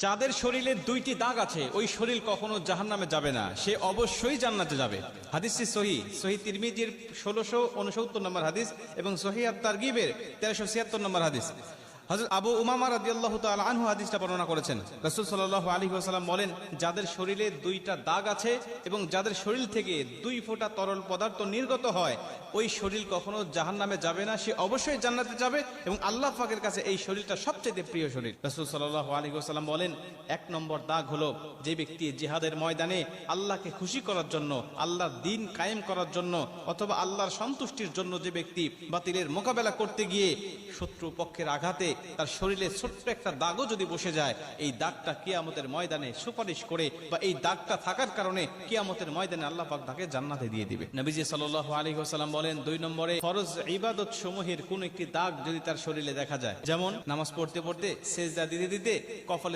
যাদের শরীরে দুইটি দাগ আছে ওই শরীর কখনো জাহান্নামে যাবে না, সে অবশ্যই জান্নাতে যাবে। হাদিসটি সহিহ তিরমিজির 1669 নম্বর হাদিস এবং সহিহ আত-তারগিবের 1376 নম্বর হাদিস। হযরত আবু উমামা রাদিয়াল্লাহু তাআলা আনহু হাদিসটা বর্ণনা করেছেন। রাসূল সাল্লাল্লাহু আলাইহি ওয়াসাল্লাম বলেন, যাদের শরীরে দুইটা দাগ আছে এবং যাদের শরীর থেকে 2 ফোঁটা তরল পদার্থ নির্গত হয় ওই শরীর কখনো জাহান্নামে যাবে না, সে অবশ্যই জান্নাতে যাবে এবং আল্লাহ পাকের কাছে এই শরীরটা সবচেয়ে প্রিয় শরীর। রাসূল সাল্লাল্লাহু আলাইহি ওয়াসাল্লাম বলেন, 1 নম্বর দাগ হলো যে ব্যক্তি জিহাদের ময়দানে আল্লাহকে খুশি করার জন্য, আল্লাহর দ্বীন কায়েম করার জন্য অথবা আল্লাহর সন্তুষ্টির জন্য যে ব্যক্তি বাতিলের মোকাবেলা করতে গিয়ে শত্রু পক্ষের আঘাতে তার শরীরে ছোট্ট একটা দাগও যদি বসে যায়, এই দাগটা কিয়ামতের ময়দানে সুপারিশ করে বা এই দাগটা থাকার কারণে কিয়ামতের ময়দানে আল্লাহ পাক তাকে জান্নাতে দিয়ে দিবে। নবীজি সাল্লাল্লাহু আলাইহি ওয়াসাল্লাম বলেন, 2 নম্বরে ফরজ ইবাদত সমূহের কোন একটি দাগ যদি তার শরীরে দেখা যায়, যেমন নামাজ পড়তে পড়তে সেজদা দিতে দিতে কপালে